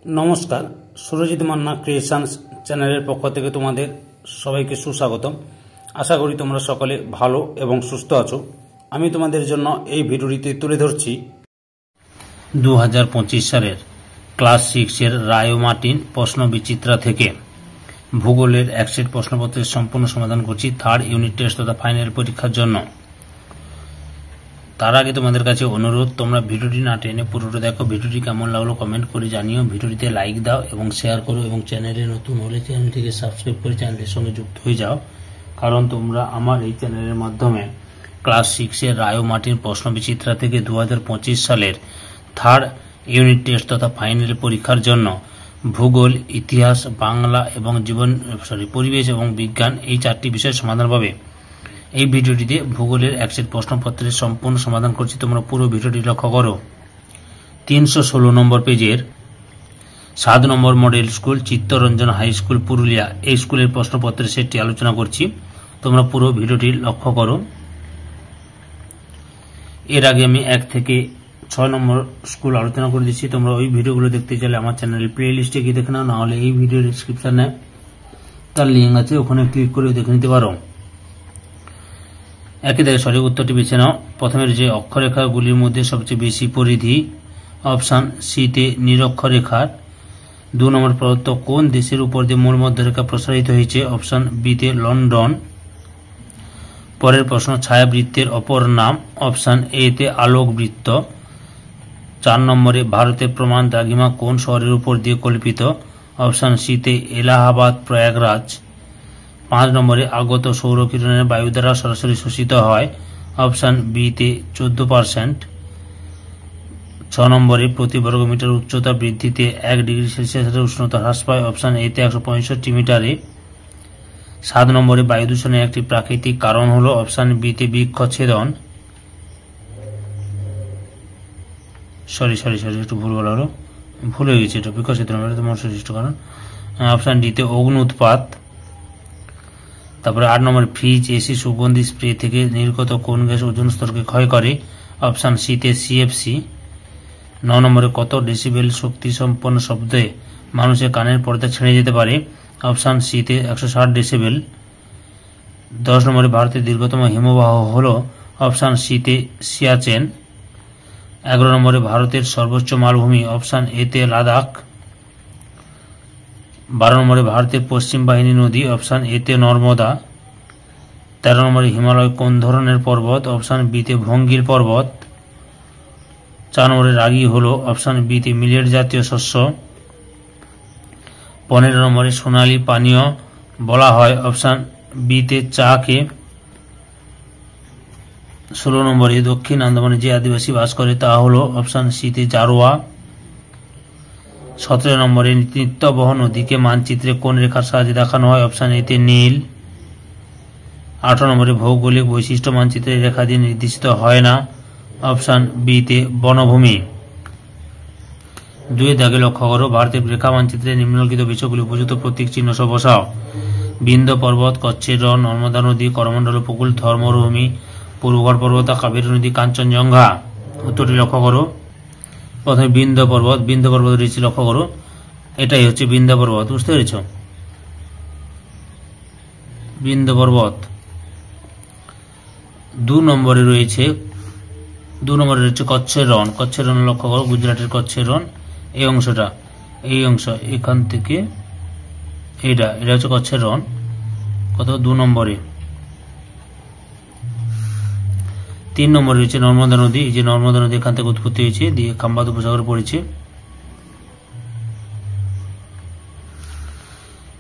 নমস্কার, সুরজিৎ মান্না ক্রিয়েশনস চ্যানেলের পক্ষ থেকে তোমাদের সবাইকে সুস্বাগতম। আশা করি তোমরা সকলে ভালো এবং সুস্থ আছো। আমি তোমাদের জন্য এই ভিডিওটিতে তুলে ধরছি 2025 সালের ক্লাস 6-এর রায় ও মার্টিন প্রশ্ন বিচিত্রা থেকে ভূগোলের এক সেট প্রশ্নপত্রের সম্পূর্ণ সমাধান করছি থার্ড ইউনিট টেস্ট তথা ফাইনাল পরীক্ষার জন্য। তার আগে তোমাদের কাছে অনুরোধ, তোমরা ভিডিওটি না টেনে পুরোটা দেখো। ভিডিওটি কেমন লাগলো কমেন্ট করে জানিও, ভিডিওটিতে লাইক দাও এবং শেয়ার করো, এবং চ্যানেলে নতুন হলে চ্যানেলটিকে সাবস্ক্রাইব করে চ্যানেলের সঙ্গে যুক্ত হয়ে যাও, কারণ তোমরা আমার এই চ্যানেলের মাধ্যমে ক্লাস 6-এর রায় ও মার্টিন প্রশ্ন বিচিত্রা থেকে 2025 সালের থার্ড ইউনিট টেস্ট তথা ফাইনাল পরীক্ষার জন্য ভূগোল, ইতিহাস, বাংলা এবং পরিবেশ এবং বিজ্ঞান এই 4টি বিষয় সমাধান পাবে। এই ভিডিওটিতে ভূগোলের এক সেট প্রশ্নপত্রের সম্পূর্ণ সমাধান করছি, তোমরা পুরো ভিডিওটি লক্ষ্য করো। 316 নম্বর পেজের 7 নম্বর model school Chittaranjan high school Purulia, এই স্কুলের প্রশ্নপত্রের সেটটি আলোচনা করছি, তোমরা পুরো ভিডিওটি লক্ষ্য করো। এর আগে আমি 1 থেকে 6 নম্বর স্কুল আলোচনা করে দিচ্ছি, তোমরা ওই ভিডিওগুলো দেখতে চাইলে আমার চ্যানেলের প্লে লিস্টে গিয়ে দেখে নাও, নাহলে এই ভিডিও ডিসক্রিপশনে তার লিঙ্ক আছে, ওখানে ক্লিক করে দেখে নিতে পারো। একই থেকে সঠিক উত্তরটি বেছে নাও। প্রথমে যে অক্ষরেখাগুলির মধ্যে সবচেয়ে বেশি পরিধি, অপশান সিতে নিরক্ষরেখার। 2 নম্বর প্রদত্ত কোন দেশের উপর দিয়ে মূল মধ্যরেখা প্রসারিত হয়েছে, অপশান বিতে লন্ডন। পরের প্রশ্ন ছায়াবৃত্তের অপর নাম, অপশান এতে আলোক বৃত্ত। 4 নম্বরে ভারতের প্রমাণ দ্রাঘিমা কোন শহরের উপর দিয়ে কল্পিত, অপশান সিতে এলাহাবাদ প্রয়াগরাজ। 5 নম্বরে আগত সৌরকিরণের বায়ু দ্বারা সরাসরি শোষিত হয়, অপশান বিতে 14%। 6 নম্বরে প্রতি বর্গমিটার উচ্চতা বৃদ্ধিতে 1 ডিগ্রি সেলসিয়াসের উষ্ণতা হ্রাস পায়, অপশান এতে 165 মিটারে। 7 নম্বরে বায়ু দূষণের একটি প্রাকৃতিক কারণ হল, অপশান বিতে বৃক্ষচ্ছেদন। একটু ভুল বলা হলো, ভুল হয়ে গেছে, এটা বৃক্ষচ্ছেদন মনুষ্য সৃষ্ট কারণ। অপশান ডিতে অগ্নি উৎপাত। তারপরে 8 নম্বর ফ্রিজ, এসি, সুগন্ধি স্প্রে থেকে নির্গত কোন গ্যাস ওজোন স্তরকে ক্ষয় করে, অপশান সিতে সিএফসি। 9 নম্বরে কত ডেসিবেল শক্তি সম্পন্ন শব্দে মানুষের কানের পর্দা ছেড়ে যেতে পারে, অপশান সিতে 160 ডেসিবেল। 10 নম্বরে ভারতের দীর্ঘতম হিমবাহ হল, অপশান সিতে সিয়াচেন। 11 নম্বরে ভারতের সর্বোচ্চ মালভূমি, অপশান এতে লাদাখ। 12 নম্বরে ভারতের পশ্চিম বাহিনী নদী, অপশান এতে নর্মদা। 13 নম্বরে হিমালয় কোন ধরনের পর্বত, অপশান বিতে ভঙ্গির পর্বত। 4 নম্বরে রাগি হল, অপশান বিতে মিলেট জাতীয় শস্য। 15 নম্বরে সোনালী পানীয় বলা হয়, অপশান বিতে চাকে। 16 নম্বরে দক্ষিণ আন্দামানে যে আদিবাসী বাস করে তা হল, অপশান সিতে জারোয়া। 17 নম্বরে নিত্যবহ নদীকে মানচিত্রে কোন রেখার সাহায্যে দেখানো হয়, অপশান এতে নীল। 18 নম্বরে ভৌগোলিক বৈশিষ্ট্য মানচিত্রে রেখা দিয়ে নির্দেশিত হয় না, অপশান বিতে বনভূমি। 2 দাগে লক্ষ্য করো, ভারতের রেখা মানচিত্রে নিম্নলিখিত বিষয়গুলি উপযুক্ত প্রতীক চিহ্ন সহ বসাও। বিন্ধ্য পর্বত, কচ্ছের রণ, নর্মদা নদী, করমণ্ডল উপকূল, থর মরুভূমি, পূর্বঘাট পর্বত, কাবেরী নদী, কাঞ্চনজঙ্ঘা। উত্তরটি লক্ষ্য করো। প্রথমে বিন্ধ্য পর্বত রয়েছে, লক্ষ্য করো, এটাই হচ্ছে বিন্ধ্য পর্বত, বুঝতে পেরেছ? বিন্ধ্য পর্বত। 2 নম্বরে রয়েছে কচ্ছের রণ লক্ষ্য করো, গুজরাটের কচ্ছের রণ, এই অংশটা, এই অংশ এখান থেকে এটা হচ্ছে কচ্ছের রণ। কত? 2 নম্বরে। 3 নম্বরে রয়েছে নর্মদা নদী, এই যে নর্মদা নদী এখান থেকে উৎপত্তি হয়েছে, দিয়ে খাম্বাদ উপসাগরে পড়েছে।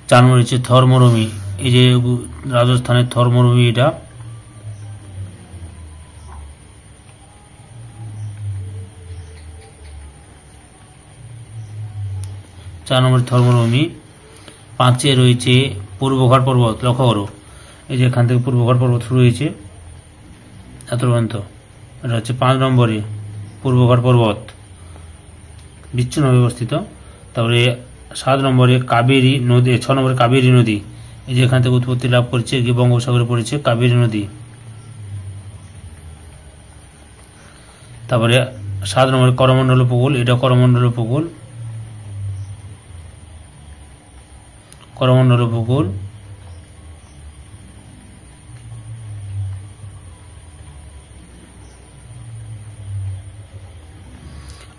4 নম্বরে রয়েছে থর মরুভূমি, এই যে রাজস্থানের থর মরুভূমি, এটা। 4 নম্বরে থর মরুভূমি। 5-এ রয়েছে পূর্বঘাট পর্বত, লক্ষ্য করো, এই যে এখান থেকে পূর্বঘাট পর্বত শুরু হয়েছে এত পর্যন্ত, এটা হচ্ছে 5 নম্বরে পূর্বঘাট পর্বত, বিচ্ছিন্ন অবস্থিত। তারপরে 7 নম্বরে কাবেরী নদী, 6 নম্বরে কাবেরী নদী, এই যে এখান থেকে উৎপত্তি লাভ করেছে, গিয়ে বঙ্গোপসাগরে পড়েছে কাবেরী নদী। তারপরে 7 নম্বরে করমণ্ডল উপকূল, এটা করমণ্ডল উপকূল। করমণ্ডল উপকূল,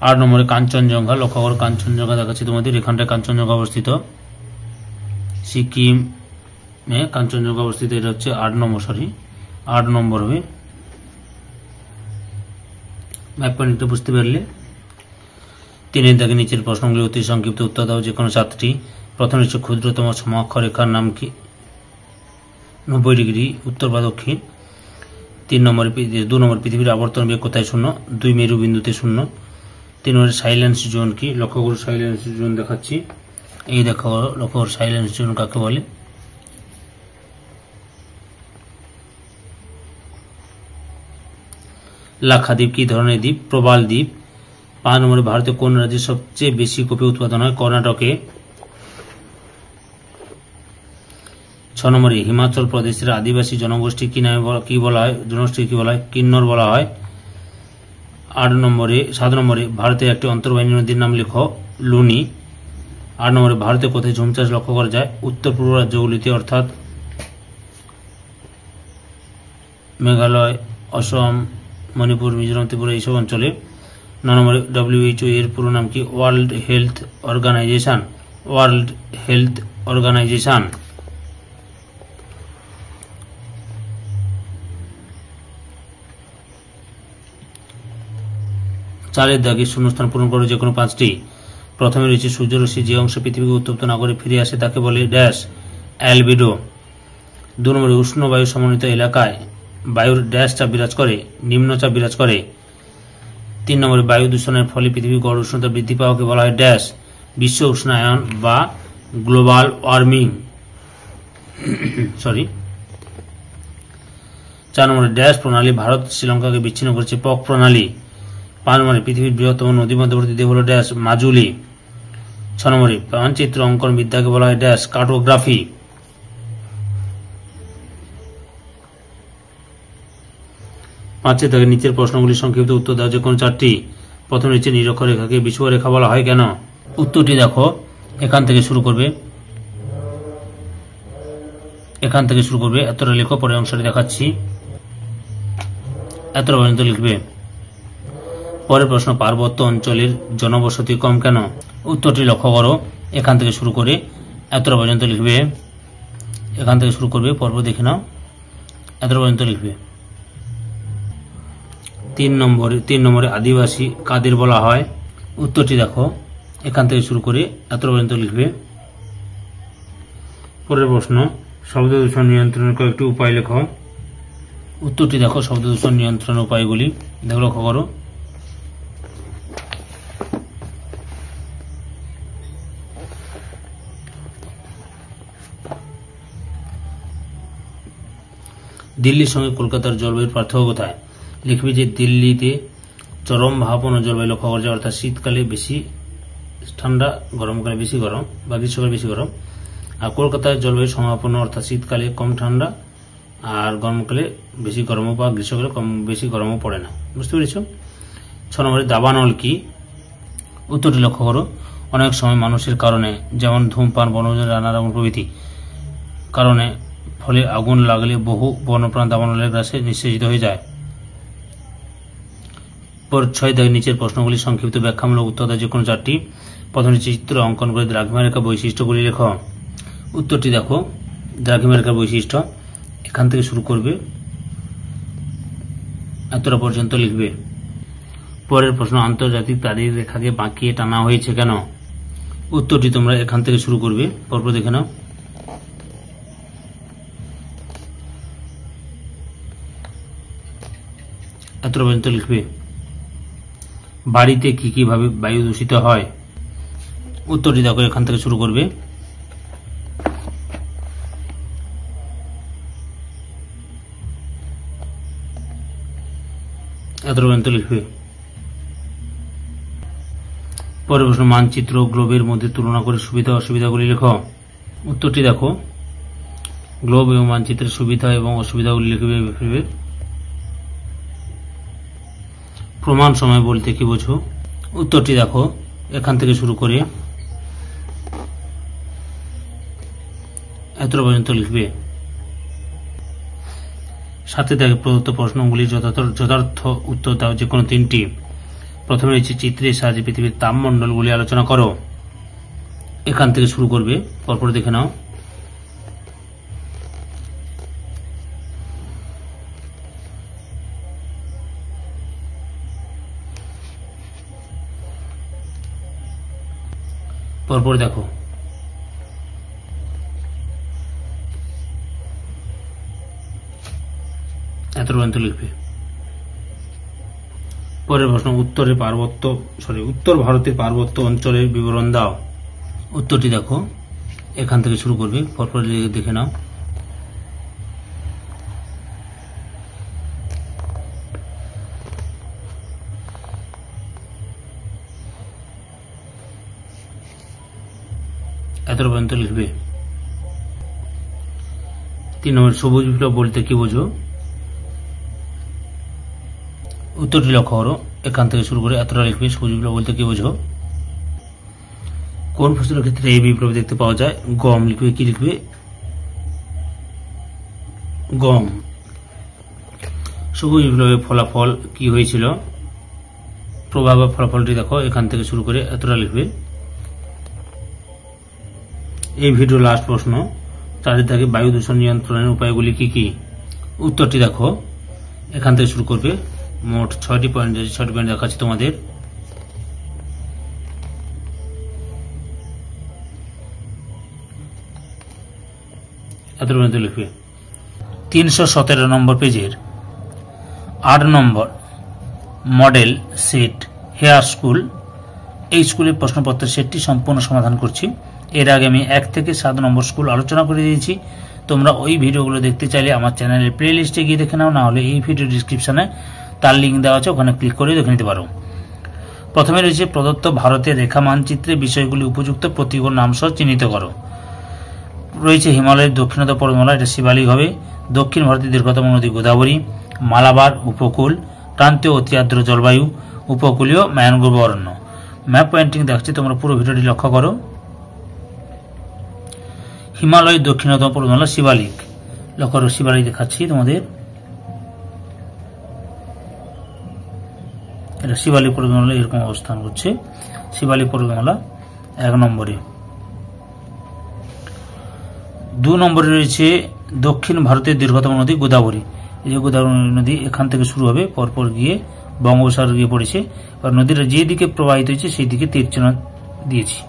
8 নম্বরে কাঞ্চনজঙ্ঘা। লক্ষ্য করো কাঞ্চনজঙ্ঘা দেখাচ্ছি তোমাদের, এখানটায় কাঞ্চনজঙ্ঘা অবস্থিত, সিকিমে কাঞ্চনজঙ্ঘা অবস্থিত। এটা হচ্ছে 8 নম্বর হবে। ম্যাপ পয়েন্টটা বুঝতে পারলে 3 দাগে নিচের প্রশ্নগুলি অতি সংক্ষিপ্ত উত্তর দাও, যে কোনো 7টি। প্রথম হচ্ছে ক্ষুদ্রতম সমঅক্ষরেখার নাম কি? 90 ডিগ্রি উত্তর বা দক্ষিণ। 2 নম্বর পৃথিবীর আবর্তন বেগ কোথায় 0? 2 মেরু বিন্দুতে 0। 3 নম্বরে সাইলেন্স জোন কি? লক্ষ্য করো সাইলেন্স জোন দেখাচ্ছি, এই দেখো, লক্ষ্য করো সাইলেন্স জোন কাকে বলে। লাক্ষাদ্বীপ কি ধরনের দ্বীপ? প্রবাল দ্বীপ। 5 নম্বরে ভারতে কোন রাজ্যে সবচেয়ে বেশি কফি উৎপাদন হয়? কর্ণাটকে। 6 নম্বরে হিমাচল প্রদেশের আদিবাসী জনগোষ্ঠী কি নামে কি বলা হয়? কিন্নর বলা হয়। 7 নম্বরে ভারতের একটি অন্তর্বাহিনী নদীর নাম লেখো, লুনি। 8 নম্বরে ভারতে কোথায় ঝুম চাষ লক্ষ্য করা যায়? উত্তর পূর্ব রাজ্যগুলিতে, অর্থাৎ মেঘালয়, অসম, মণিপুর, মিজোরাম, ত্রিপুরা এইসব অঞ্চলে। 9 নম্বরে WHO এর পুরো নাম কি? World health organisation. 4 দাগে শূন্যস্থান পূরণ করো যে কোনো 5টি। প্রথমে রয়েছে সূর্যরশ্মি যে অংশ পৃথিবীকে উত্তপ্ত না করে ফিরে আসে তাকে বলে ড্যাশ, অ্যালবিডো। 2 নম্বরে উষ্ণ বায়ু সমন্বিত এলাকায় বায়ুর ড্যাশ চাপ বিরাজ করে? নিম্নচাপ বিরাজ করে। 3 নম্বরে বায়ু দূষণের ফলে পৃথিবীর গড় উষ্ণতা বৃদ্ধি পাওয়াকে বলা হয় ড্যাশ, বিশ্ব উষ্ণায়ন বা গ্লোবাল ওয়ার্মিং। 4 নম্বরে ড্যাশ প্রণালী ভারত শ্রীলঙ্কাকে বিচ্ছিন্ন করেছে? পক প্রণালী। 5 নম্বরে পৃথিবীর বৃহত্তম নদী মধ্যবর্তী দ্বীপ হল ড্যাশ, মাজুলি। 6 নম্বরে মানচিত্র অঙ্কন বিদ্যাকে বলা হয় ড্যাশ, কার্টোগ্রাফি। 5 দাগে নিচের প্রশ্নগুলি সংক্ষিপ্ত উত্তর দাও যে কোনো 4টি। প্রথম হচ্ছে নিরক্ষরেখাকে বিষুবরেখা বলা হয় কেন? উত্তরটি দেখো, এখান থেকে শুরু করবে, এতটা লেখো, পরের অংশটি দেখাচ্ছি, এতটা পর্যন্ত লিখবে। পরের প্রশ্ন, পার্বত্য অঞ্চলের জনবসতি কম কেন? উত্তরটি লক্ষ্য করো, এখান থেকে শুরু করে এতটা পর্যন্ত লিখবে, এখান থেকে শুরু করবে, পর্ব দেখে নাও, এতটা পর্যন্ত লিখবে। 3 নম্বরে আদিবাসী কাদের বলা হয়? উত্তরটি দেখো, এখান থেকে শুরু করে এতটা পর্যন্ত লিখবে। পরের প্রশ্ন, শব্দ দূষণ নিয়ন্ত্রণের কয়েকটি উপায় লেখো। উত্তরটি দেখো, শব্দ দূষণ নিয়ন্ত্রণের উপায়গুলি দেখো, লক্ষ্য করো। দিল্লির সঙ্গে কলকাতার জলবায়ুর পার্থক্য কোথায়? লিখবে যে দিল্লিতে চরম ভাবাপন্ন জলবায়ু লক্ষ্য করা যায়, অর্থাৎ শীতকালে বেশি ঠান্ডা, গরমকালে বেশি গরম বা গ্রীষ্মকালে বেশি গরম। আর কলকাতার জলবায়ু সমাপন্ন, অর্থাৎ শীতকালে কম ঠান্ডা আর গরমকালে বেশি গরমও বা গ্রীষ্মকালে বেশি গরমও পড়ে না। বুঝতে পেরেছ? 6 নম্বরে দাবানল কি? উত্তরটি লক্ষ্য করো, অনেক সময় মানুষের কারণে, যেমন ধূমপান, বনভোজন, রান্নার আগুন প্রভৃতি কারণে, ফলে আগুন লাগলে বহু বন্যপ্রাণ দাবানলের গ্রাসে নিঃশেষিত হয়ে যায়। 6 দাগে নিচের প্রশ্নগুলি সংক্ষিপ্ত ব্যাখ্যামূলক উত্তর দাও যে কোনো 4টি। প্রথমে চিত্র অঙ্কন করে দ্রাঘিমা রেখা বৈশিষ্ট্যগুলি লেখো। উত্তরটি দেখো, দ্রাঘিমা রেখার বৈশিষ্ট্য, এখান থেকে শুরু করবে, এতটা পর্যন্ত লিখবে। পরের প্রশ্ন, আন্তর্জাতিক তারিখ রেখাকে বাঁকিয়ে টানা হয়েছে কেন? উত্তরটি তোমরা এখান থেকে শুরু করবে, পরপর দেখে নাও। এতটা পর্যন্ত লিখবে। বাড়িতে কি কিভাবে বায়ু দূষিত হয়? উত্তরটি দেখো, এখান থেকে শুরু করবে, এতটা পর্যন্ত লিখবে। পরের প্রশ্ন, মানচিত্র গ্লোবের মধ্যে তুলনা করে সুবিধা অসুবিধাগুলি লেখো। উত্তরটি দেখো, গ্লোব এবং মানচিত্রের সুবিধা এবং অসুবিধাগুলি লিখবে। প্রমাণ সময় বলতে কি বোঝো? উত্তরটি দেখো, এখান থেকে শুরু করে এতটা পর্যন্ত লিখবে। সাথে দেখে প্রদত্ত প্রশ্নগুলি যথার্থ উত্তর দাও যে কোনো তিনটি। প্রথমে রয়েছে চিত্রের সাহায্যে পৃথিবীর তাপমণ্ডলগুলি আলোচনা করো। এখান থেকে শুরু করবে, পরপর দেখে নাও। পরপর দেখো। এত পর্যন্ত লিখবে। পরের প্রশ্ন, উত্তর ভারতের পার্বত্য অঞ্চলের বিবরণ দাও। উত্তরটি দেখো, এখান থেকে শুরু করবে, পরপর দেখে নাও। এত পর্যন্ত লিখবে। 3 নম্বর, সবুজ বিপ্লব বলতে কি বোঝো? উত্তরটি লক্ষ্য করো, এখান থেকে শুরু করে এতটা লিখবে। সবুজ বিপ্লব বলতে কি বোঝো? কোন ফসলের ক্ষেত্রে এই বিপ্লব দেখতে পাওয়া যায়? গম লিখবে। কি লিখবে? গম। সবুজ বিপ্লবের ফলাফল কি হয়েছিল? প্রভাব বা ফলাফলটি দেখো, এখান থেকে শুরু করে এতটা লিখবে। এই ভিডিও লাস্ট প্রশ্ন, চারিদিকে বায়ু দূষণ নিয়ন্ত্রণের উপায়গুলি কি কি? উত্তরটি দেখো, এখান থেকে শুরু করবে। মোট 6টি পয়েন্ট, 6টি পয়েন্ট দেখাচ্ছি তোমাদের। এত পর্যন্ত লিখবে। 317 নম্বর পেজের 8 নম্বর মডেল সেট হেয়ার স্কুল, এই স্কুলের প্রশ্নপত্রের সেটটি সম্পূর্ণ সমাধান করছি। এর আগে আমি 1 থেকে 7 নম্বর স্কুল আলোচনা করে দিয়েছি। তোমরা ওই ভিডিওগুলো দেখতে চাইলে আমার চ্যানেলের প্লে লিস্টে গিয়ে দেখে নাও, না হলে এই ভিডিও ডিসক্রিপশনে তার লিঙ্ক দেওয়া আছে, ওখানে ক্লিক করে দেখে নিতে পারো। প্রথমে রয়েছে প্রদত্ত ভারতের রেখা মানচিত্রে বিষয়গুলি উপযুক্ত প্রতীক নাম সহ চিহ্নিত করো। রয়েছে হিমালয়ের দক্ষিণতম পর্বতমালা, এটা শিবালিক হবে। দক্ষিণ ভারতের দীর্ঘতম নদী গোদাবরী। মালাবার উপকূল, ক্রান্তীয় অতি আর্দ্র জলবায়ু, উপকূলীয় ম্যানগ্রোভ অরণ্য। ম্যাপ পয়েন্টিং দেখাচ্ছি, তোমরা পুরো ভিডিওটি লক্ষ্য করো। হিমালয়ের দক্ষিণতম পর্বতমালা শিবালিক, লক্ষ্য করো, শিবালিক দেখাচ্ছি তোমাদের। এটা শিবালিক পর্বতমালা এরকম অবস্থান করছে। শিবালিক পর্বতমালা 1 নম্বরে। 2 নম্বরে রয়েছে দক্ষিণ ভারতের দীর্ঘতম নদী গোদাবরী। এই যে গোদাবরী নদী এখান থেকে শুরু হবে, পরপর গিয়ে বঙ্গোপসাগরে গিয়ে পড়েছে। আর নদীটা যে দিকে প্রবাহিত হয়েছে সেই দিকে তীর চিহ্ন দিয়েছি।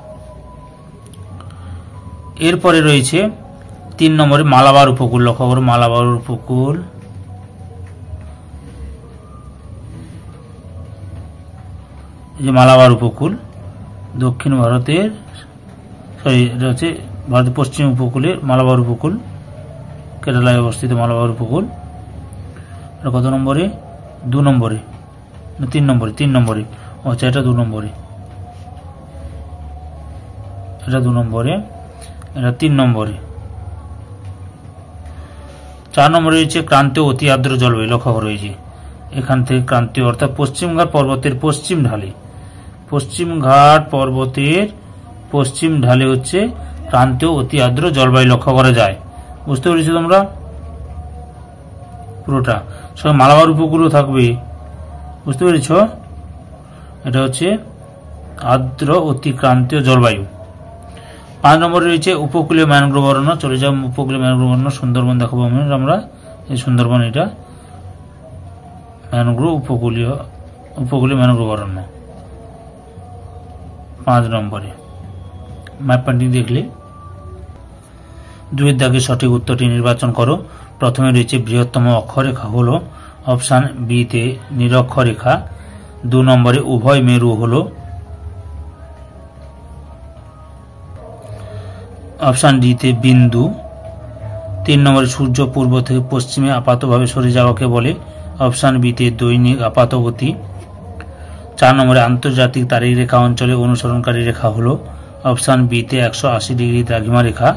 এরপরে রয়েছে 3 নম্বরে মালাবার উপকূল, লক্ষ্য করো, মালাবার উপকূল। এই যে মালাবার উপকূল দক্ষিণ ভারতের, এটা হচ্ছে ভারতের পশ্চিম উপকূলের মালাবার উপকূল, কেরালায় অবস্থিত মালাবার উপকূল। এটা কত নম্বরে? 2 নম্বরে না 3 নম্বরে? 3 নম্বরে। আচ্ছা, এটা 2 নম্বরে, এটা 2 নম্বরে, এটা 3 নম্বরে। 4 নম্বরে রয়েছে ক্রান্তীয় অতি আর্দ্র জলবায়ু, লক্ষ্য করা হয়েছে। এখান থেকে ক্রান্তীয় অর্থাৎ পশ্চিমঘাট পর্বতের পশ্চিম ঢালে, পশ্চিমঘাট পর্বতের পশ্চিম ঢালে হচ্ছে ক্রান্তীয় অতি আর্দ্র জলবায়ু লক্ষ্য করা যায়। বুঝতে পেরেছো তোমরা? পুরোটা সব মালাবার উপকূলও থাকবে, বুঝতে পেরেছ? এটা হচ্ছে আর্দ্র অতি ক্রান্তীয় জলবায়ু। 5 নম্বরে রয়েছে উপকূলীয় ম্যানগ্রোভ অরণ্য। চলে যাও উপকূলীয় ম্যানগ্রোভ অরণ্য, সুন্দরবন দেখাবো আমরা। এই সুন্দরবন, এটা ম্যানগ্রোভ উপকূলীয় ম্যানগ্রোভ অরণ্য 5 নম্বরে। ম্যাপ পেন্টিং দেখলে 2 এর দাগে সঠিক উত্তরটি নির্বাচন করো। প্রথমে রয়েছে বৃহত্তম অক্ষরেখা হলো অপশান বি তে নিরক্ষরেখা। 2 নম্বরে উভয় মেরু হলো অপশান ডি তে বিন্দু। 3 নম্বরে সূর্য পূর্ব থেকে পশ্চিমে আপাতভাবে সরে যাওয়াকে বলে অপশান বি তে দৈনিক আপাতগতি। 4 নম্বরে আন্তর্জাতিক তারিখ রেখা অঞ্চলে অনুসরণকারী রেখা হলো অপশান বি তে 180 ডিগ্রি দ্রাঘিমা রেখা।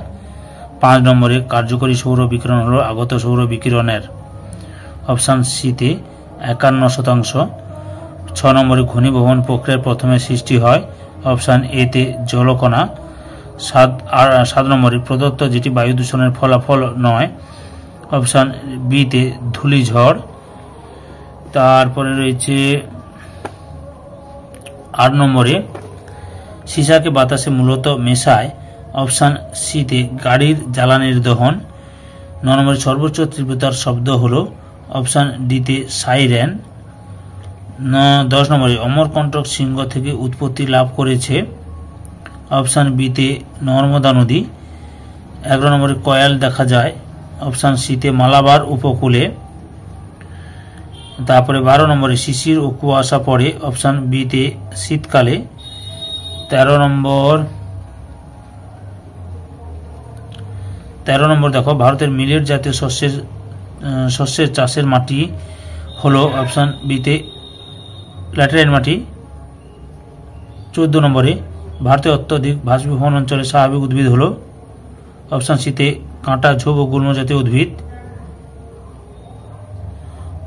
5 নম্বরে কার্যকরী সৌর বিকিরণ হলো আগত সৌর বিকিরণের অপশান সি তে 51%। 6 নম্বরে ঘনীভবন প্রক্রিয়ার প্রথমে সৃষ্টি হয় অপশান এ তে জলকণা। 7 নম্বরে প্রদত্ত যেটি বায়ু দূষণের ফলাফল নয়, অপশান বিতে ধূলিঝড়। তারপরে রয়েছে 8 নম্বরে সীসাকে বাতাসে মূলত মেশায়, অপশান সিতে গাড়ির জ্বালানির দহন। 9 নম্বরে সর্বোচ্চ তীব্রতার শব্দ হলো, অপশান ডিতে সাইরেন। 10 নম্বরে অমরকণ্টক শৃঙ্গ থেকে উৎপত্তি লাভ করেছে, অপশান বিতে নর্মদা নদী। 11 নম্বরে কয়াল দেখা যায়, অপশান সিতে মালাবার উপকূলে। তারপরে 12 নম্বরে শিশির ও কুয়াশা পড়ে, অপশান বিতে শীতকালে। 13 নম্বর দেখো, ভারতের মিলেট জাতীয় শস্যের চাষের মাটি হলো, অপশান বিতে ল্যাটেরাইট মাটি। 14 নম্বরে ভারতে অত্যধিক বাষ্পীভবন অঞ্চলে স্বাভাবিক উদ্ভিদ হলো, অপশান সিতে কাঁটা, ঝোপ ও গুল্ম জাতীয় উদ্ভিদ।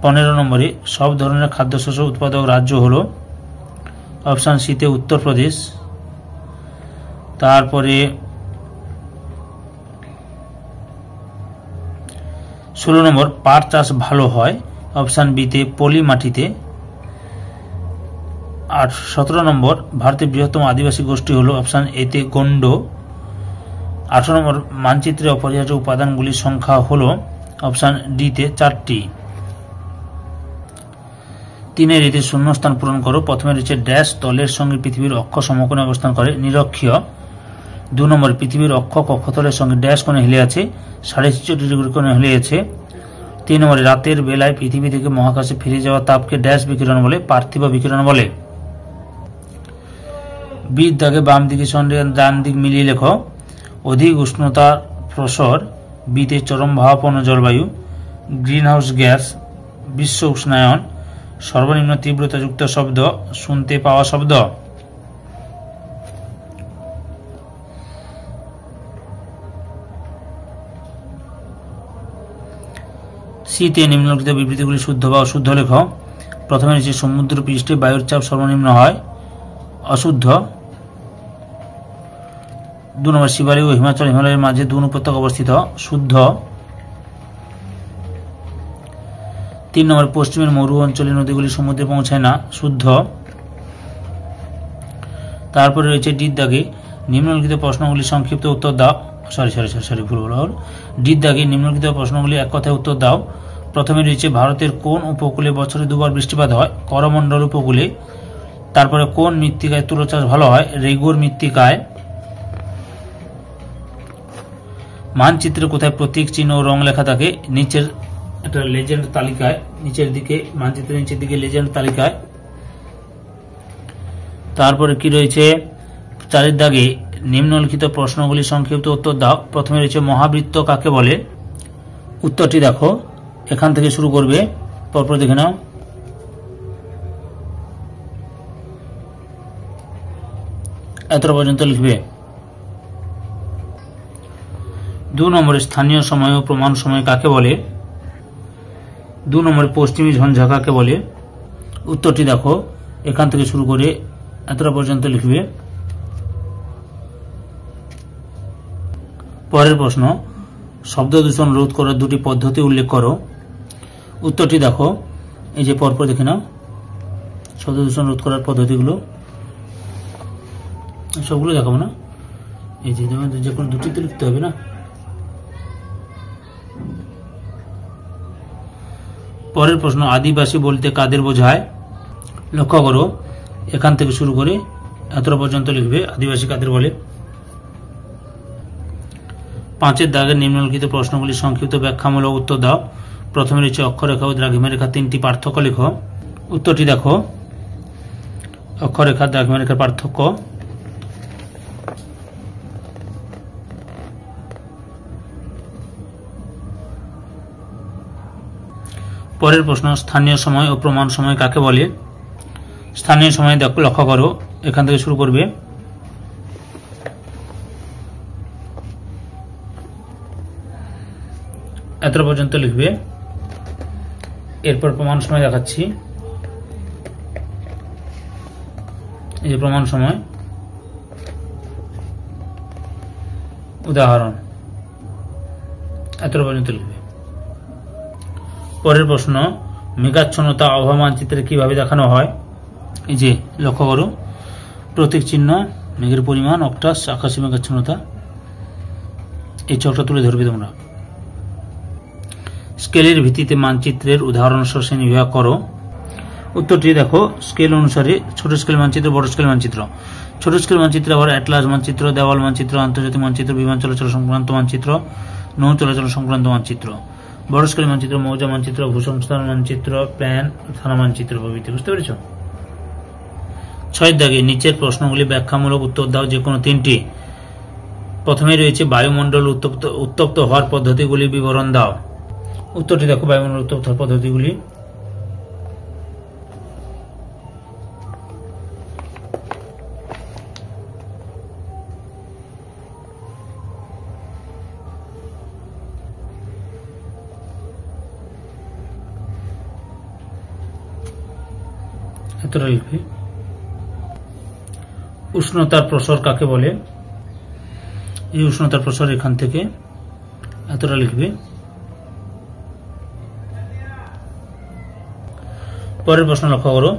15 নম্বরে সব ধরনের খাদ্যশস্য উৎপাদক রাজ্য হলো, অপশান সিতে উত্তরপ্রদেশ। তারপরে 16 নম্বর পাট চাষ ভালো হয়, অপশান বিতে পলি মাটিতে। আর 17 নম্বর ভারতের বৃহত্তম আদিবাসী গোষ্ঠী হলো, অপশান এতে গন্ড। 18 নম্বর মানচিত্রে অপরিহার্য উপাদানগুলির সংখ্যা হলো, অপশান ডিতে 4টি। 3 রীতি শূন্যস্থান পূরণ করো। প্রথমে রয়েছে ড্যাশ তলের সঙ্গে পৃথিবীর অক্ষ সমকোণে অবস্থান করে, নিরক্ষীয়। 2 নম্বর পৃথিবীর অক্ষ কক্ষতলের সঙ্গে ড্যাশ কোণে হেলে আছে, 64 ডিগ্রি কোণে হেলে আছে। 3 নম্বরে রাতের বেলায় পৃথিবী থেকে মহাকাশে ফিরে যাওয়া তাপকে ড্যাশ বিকিরণ বলে, পার্থিব বিকিরণ বলে। বির দাগে বাম দিকে সঙ্গে ডান দিক মিলিয়ে লেখো। অধিক উষ্ণতার প্রসর, বিতে চরম ভাবাপন্ন জলবায়ু, গ্রিনহাউস গ্যাস, বিশ্ব উষ্ণায়ন, সর্বনিম্ন তীব্রতাযুক্ত শব্দ, শুনতে পাওয়া শব্দ। সিতে নিম্নলিখিত বিবৃতিগুলি শুদ্ধ বা অশুদ্ধ লেখ। প্রথমে রয়েছে সমুদ্র পৃষ্ঠে বায়ুর চাপ সর্বনিম্ন হয়, অশুদ্ধ। 2 নম্বর শিবালিক ও হিমালয়ের মাঝে 2 উপত্যকা অবস্থিত, শুদ্ধ। 3 নম্বর পশ্চিমের মরু অঞ্চলের নদীগুলি সমুদ্রে পৌঁছায় না, শুদ্ধ। তারপরে রয়েছে ডির দাগে নিম্নলিখিত প্রশ্নগুলি সংক্ষিপ্ত উত্তর দাও। ভুল হল। ডির দাগে নিম্নলিখিত প্রশ্নগুলি এক কথায় উত্তর দাও। প্রথমে রয়েছে ভারতের কোন উপকূলে বছরে 2 বার বৃষ্টিপাত হয়, করমণ্ডল উপকূলে। তারপরে কোন মৃত্তিকায় তুলো চাষ ভালো হয়, রেগুর মৃত্তিকায়। মানচিত্রে কোথায় প্রতীক, চিহ্ন ও রং লেখা থাকে, নিচের একটা লেজেন্ড তালিকায়, নিচের দিকে মানচিত্রের নিচের দিকে লেজেন্ড তালিকায়। তারপরে কি রয়েছে 4 দাগে নিম্নলিখিত প্রশ্নগুলি সংক্ষিপ্ত উত্তর দাও। প্রথমে রয়েছে মহাবৃত্ত কাকে বলে, উত্তরটি দেখো, এখান থেকে শুরু করবে, পরপর দেখে নাও। এতটা পর্যন্ত লিখবে। 2 নম্বরে স্থানীয় সময় ও প্রমাণ সময় কাকে বলে, 2 নম্বরে পশ্চিমী ঝঞ্ঝা কাকে বলে, উত্তরটি দেখো, এখান থেকে শুরু করে এতটা পর্যন্ত লিখবে। পরের প্রশ্ন, শব্দ দূষণ রোধ করার 2টি পদ্ধতি উল্লেখ করো, উত্তরটি দেখো, এই যে পরপর দেখে নাও। শব্দ দূষণ রোধ করার পদ্ধতিগুলো সবগুলো দেখাবো না, এই যে কোনো 2টি তো লিখতে হবে না। পরের প্রশ্ন, আদিবাসী বলতে কাদের বোঝায়, লক্ষ্য করো, এখান থেকে শুরু করে এতটা পর্যন্ত লিখবে, আদিবাসী কাদের বলে। 5 দাগের নিম্নলিখিত প্রশ্নগুলি সংক্ষিপ্ত ব্যাখ্যামূলক উত্তর দাও। প্রথমে রয়েছে অক্ষরেখা ও দ্রাঘিমারেখা 3টি পার্থক্য লেখো, উত্তরটি দেখো, অক্ষরেখা দ্রাঘিমারেখার পার্থক্য। পরের প্রশ্ন, স্থানীয় সময় ও প্রমাণ সময় কাকে বলে, স্থানীয় সময় দেখো, লক্ষ্য করো, এখান থেকে শুরু করবে। এতটা পর্যন্ত লিখবে। এরপর প্রমাণ সময় দেখাচ্ছি, এই যে প্রমাণ সময়। উদাহরণ। এতটা পর্যন্ত লিখবে। পরের প্রশ্ন, মেঘাচ্ছন্নতা আবহাওয়া মানচিত্রে কিভাবে দেখানো হয়? এই যে লক্ষ্য করো, প্রতীক চিহ্ন, মেঘের পরিমাণ, অক্টাস, আকাশে মেঘাচ্ছন্নতা, এই চকটা তুলে ধরবে তোমরা। স্কেলের ভিত্তিতে মানচিত্রের উদাহরণ সহ শ্রেণীবিভাগ করো। উত্তরটি দেখো, স্কেল অনুসারে ছোট স্কেল মানচিত্র, বড় স্কেল মানচিত্র। ছোট স্কেল মানচিত্র আবার অ্যাটলাস মানচিত্র, দেওয়াল মানচিত্র, আন্তর্জাতিক মানচিত্র, বিমান চলাচল সংক্রান্ত মানচিত্র, নৌ চলাচল সংক্রান্ত মানচিত্র। বড় স্কেল মানচিত্র মৌজা মানচিত্র, ভূসংস্থান মানচিত্র, প্ল্যান, থানা মানচিত্র প্রভৃতি। বুঝতে পেরেছ? 6 দাগে নিচের প্রশ্নগুলি ব্যাখ্যামূলক উত্তর দাও, যে কোনো 3টি। প্রথমে রয়েছে বায়ুমণ্ডল উত্তপ্ত হওয়ার পদ্ধতিগুলির বিবরণ দাও। উত্তরটি দেখো, বায়ুমণ্ডল উত্তপ্ত হওয়ার পদ্ধতিগুলি। এতটা লিখবে। উষ্ণতার প্রসার কাকে বলে? এই উষ্ণতার প্রসার এখান থেকে, এতটা লিখবে। পরের প্রশ্ন লক্ষ্য করো,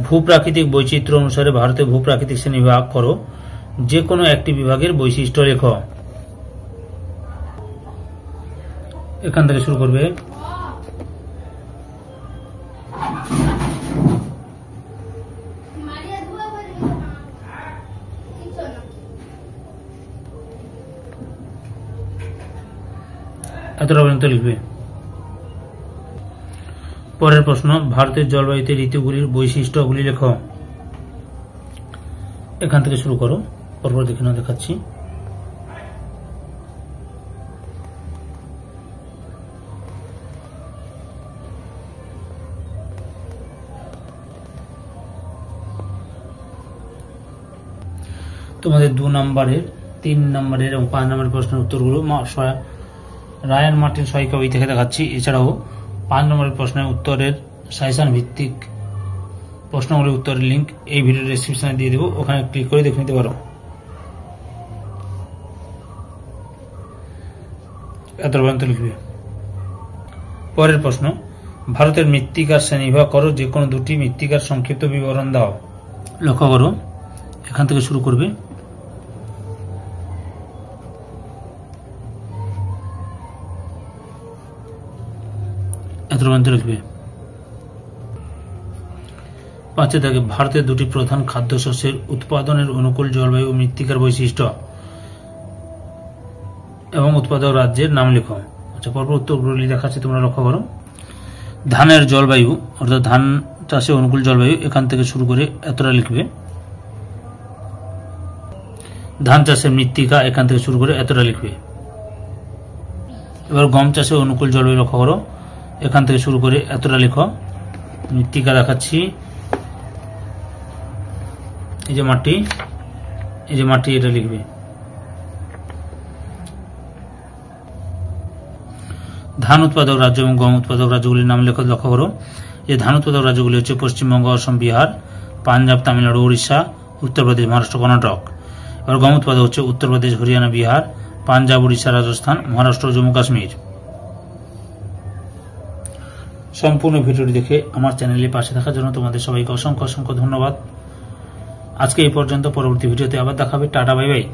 ভূপ্রাকৃতিক বৈচিত্র্য অনুসারে ভারতে ভূপ্রাকৃতিক শ্রেণী বিভাগ করো, যে কোনো একটি বিভাগের বৈশিষ্ট্য লেখো। এখান থেকে শুরু করবে। এতটা পর্যন্ত লিখবে। পরের প্রশ্ন, ভারতের জলবায়ুতে ঋতুগুলির বৈশিষ্ট্যগুলি লেখো। এখান থেকে শুরু করো, পরপর দেখে নাও, দেখাচ্ছি। তোমাদের 2 নম্বরের, 3 নম্বরের এবং 5 নম্বরের প্রশ্নের উত্তরগুলো রায়ান মার্টিন সহায়িকা বই থেকে দেখাচ্ছি। এছাড়াও 5 নম্বরের প্রশ্নের উত্তরের সাজেশন ভিত্তিক প্রশ্নগুলির উত্তরের লিঙ্ক এই ভিডিও ডেসক্রিপশনে দিয়ে দেবো, ওখানে ক্লিক করে দেখে নিতে পারো। এত পর্যন্ত লিখবে। পরের প্রশ্ন, ভারতের মৃত্তিকার শ্রেণীবিভাগ করো, যে কোনো 2টি মৃত্তিকার সংক্ষিপ্ত বিবরণ দাও। লক্ষ্য করো, এখান থেকে শুরু করবে। এত পর্যন্ত লিখবে। 5 দাগে ভারতের 2টি প্রধান খাদ্যশস্যের উৎপাদনের অনুকূল জলবায়ু ও মৃত্তিকার বৈশিষ্ট্য এবং উৎপাদক রাজ্যের নাম লেখো। আচ্ছা, পরপর উত্তরগুলি দেখাচ্ছি, তোমরা লক্ষ্য করো। ধানের জলবায়ু, অর্থাৎ ধান চাষে অনুকূল জলবায়ু, এখান থেকে শুরু করে এতটা লিখবে। ধান চাষের মৃত্তিকা, এখান থেকে শুরু করে এতটা লিখবে। এবার গম চাষে অনুকূল জলবায়ু লক্ষ্য করো, এখান থেকে শুরু করে এতটা লেখো। মৃত্তিকা দেখাচ্ছি, এই যে মাটি, এই যে মাটি, এটা লিখবে। ধান উৎপাদক রাজ্য এবং গম উৎপাদক রাজ্যগুলির নাম লেখো। লক্ষ্য করো, যে ধান উৎপাদক রাজ্যগুলি হচ্ছে পশ্চিমবঙ্গ, অসম, বিহার, পাঞ্জাব, তামিলনাড়ু, উড়িষ্যা, উত্তরপ্রদেশ, মহারাষ্ট্র, কর্ণাটক। এবার গম উৎপাদক হচ্ছে উত্তরপ্রদেশ, হরিয়ানা, বিহার, পাঞ্জাব, উড়িষ্যা, রাজস্থান, মহারাষ্ট্র, জম্মু কাশ্মীর। সম্পূর্ণ ভিডিওটি দেখে আমার চ্যানেলে পাশে থাকার জন্য তোমাদের সবাইকে অসংখ্য অসংখ্য ধন্যবাদ। আজকে এই পর্যন্ত, পরবর্তী ভিডিওতে আবার দেখাবে। Tata, bye bye.